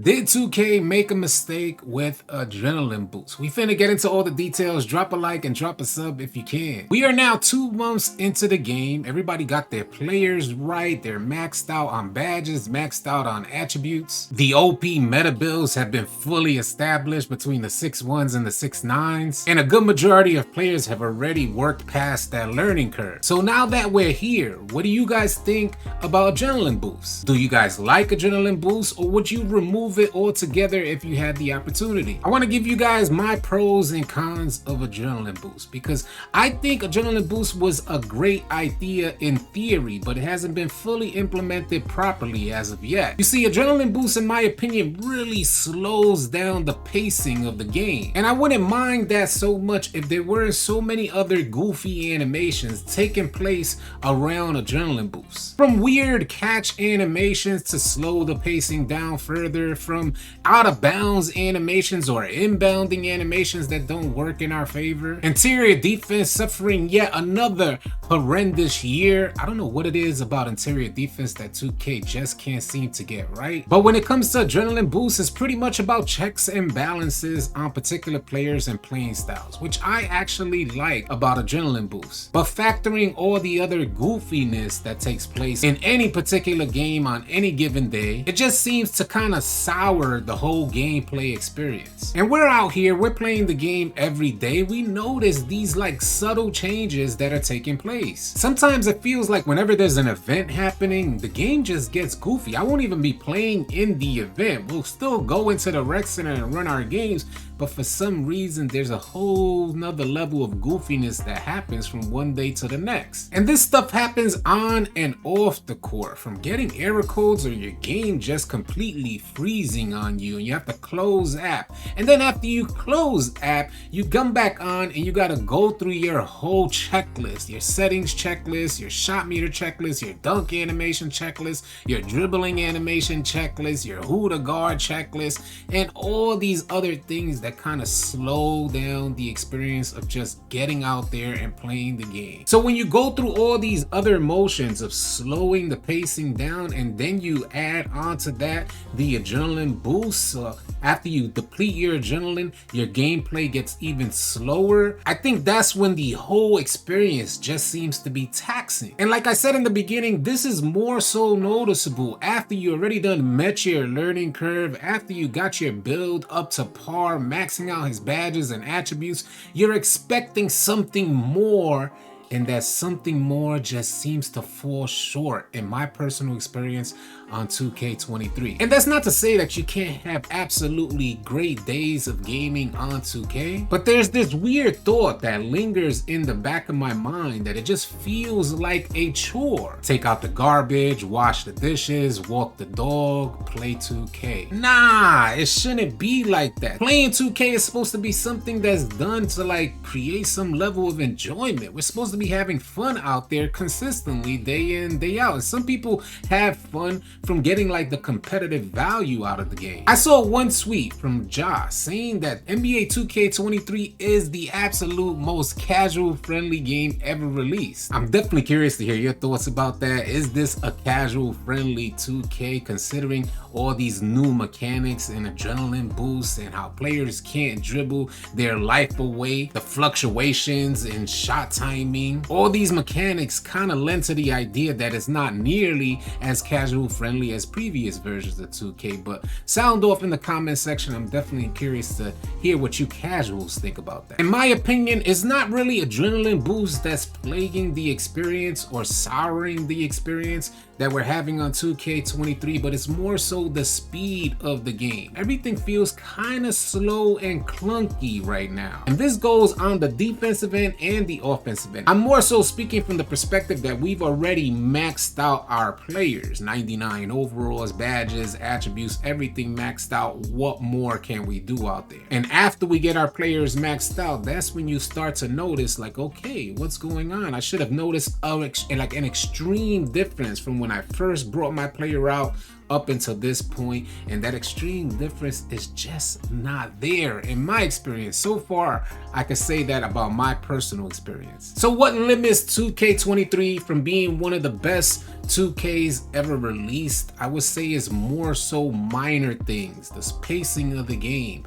Did 2K make a mistake with adrenaline boost? We finna get into all the details. Drop a like and drop a sub if you can. We are now 2 months into the game. Everybody got their players right. They're maxed out on badges, maxed out on attributes. The OP meta builds have been fully established between the 6-1s and the 6-9s. And a good majority of players have already worked past that learning curve. So now that we're here, what do you guys think about adrenaline boosts? Do you guys like adrenaline boosts, or would you remove it altogether if you had the opportunity? I want to give you guys my pros and cons of adrenaline boost, because I think adrenaline boost was a great idea in theory, but it hasn't been fully implemented properly as of yet. You see, adrenaline boost, in my opinion, really slows down the pacing of the game, and I wouldn't mind that so much if there weren't so many other goofy animations taking place around adrenaline boost. From weird catch animations to slow the pacing down further, from out of bounds animations or inbounding animations that don't work in our favor. Interior defense suffering yet another horrendous year. I don't know what it is about interior defense that 2K just can't seem to get right. But when it comes to adrenaline boost, it's pretty much about checks and balances on particular players and playing styles, which I actually like about adrenaline boost. But factoring all the other goofiness that takes place in any particular game on any given day, it just seems to kind of sour the whole gameplay experience. And we're out here, we're playing the game every day. We notice these like subtle changes that are taking place. Sometimes it feels like whenever there's an event happening, the game just gets goofy. I won't even be playing in the event. We'll still go into the rec center and run our games, but for some reason there's a whole nother level of goofiness that happens from one day to the next. And this stuff happens on and off the court, from getting error codes or your game just completely freezing on you and you have to close app. And then after you close app, you come back on and you gotta go through your whole checklist, your settings checklist, your shot meter checklist, your dunk animation checklist, your dribbling animation checklist, your who to guard checklist, and all these other things that kind of slow down the experience of just getting out there and playing the game. So when you go through all these other motions of slowing the pacing down, and then you add onto that the adrenaline boost, after you deplete your adrenaline, your gameplay gets even slower. I think that's when the whole experience just seems to be taxing. And like I said in the beginning, this is more so noticeable after you already done met your learning curve, after you got your build up to par, maxing out his badges and attributes. You're expecting something more, and that something more just seems to fall short in my personal experience on 2K23. And that's not to say that you can't have absolutely great days of gaming on 2K, but there's this weird thought that lingers in the back of my mind that it just feels like a chore. Take out the garbage, wash the dishes, walk the dog, play 2K. Nah, it shouldn't be like that. Playing 2K is supposed to be something that's done to like create some level of enjoyment. We're supposed to be having fun out there consistently, day in, day out. And some people have fun from getting like the competitive value out of the game. I saw one tweet from Josh saying that NBA 2K23 is the absolute most casual friendly game ever released. I'm definitely curious to hear your thoughts about that. Is this a casual friendly 2K, considering all these new mechanics and adrenaline boosts and how players can't dribble their life away, the fluctuations in shot timing? All these mechanics kind of lend to the idea that it's not nearly as casual friendly as previous versions of 2K, but sound off in the comment section. I'm definitely curious to hear what you casuals think about that. In my opinion, it's not really adrenaline boost that's plaguing the experience or souring the experience that we're having on 2K23, but it's more so the speed of the game. Everything feels kind of slow and clunky right now. And this goes on the defensive end and the offensive end. I'm more so speaking from the perspective that we've already maxed out our players. 99 overalls, badges, attributes, everything maxed out. What more can we do out there? And after we get our players maxed out, that's when you start to notice like, okay, what's going on? I should have noticed like an extreme difference from when I first brought my player out up until this point, and that extreme difference is just not there in my experience. So far, I can say that about my personal experience. So what limits 2K23 from being one of the best 2Ks ever released? I would say is more so minor things: the pacing of the game,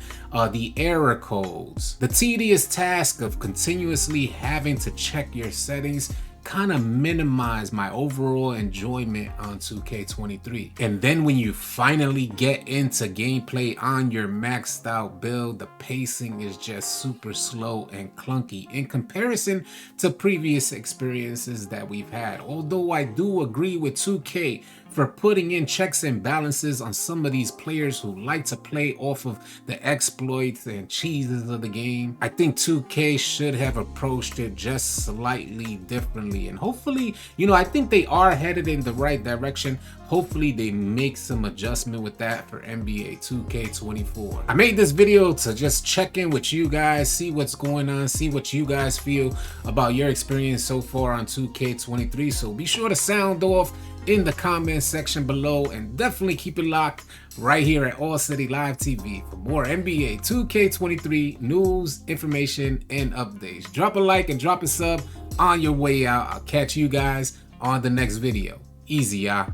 the error codes, the tedious task of continuously having to check your settings kind of minimize my overall enjoyment on 2K23. And then when you finally get into gameplay on your maxed out build, the pacing is just super slow and clunky in comparison to previous experiences that we've had. Although I do agree with 2K for putting in checks and balances on some of these players who like to play off of the exploits and cheeses of the game, I think 2K should have approached it just slightly differently. And hopefully, I think they are headed in the right direction. Hopefully they make some adjustment with that for NBA 2K24. I made this video to just check in with you guys, see what's going on, see what you guys feel about your experience so far on 2K23. So be sure to sound off in the comment section below, and definitely keep it locked right here at AllCity Live TV for more NBA 2K23 news, information, and updates. Drop a like and drop a sub on your way out. I'll catch you guys on the next video. Easy, y'all.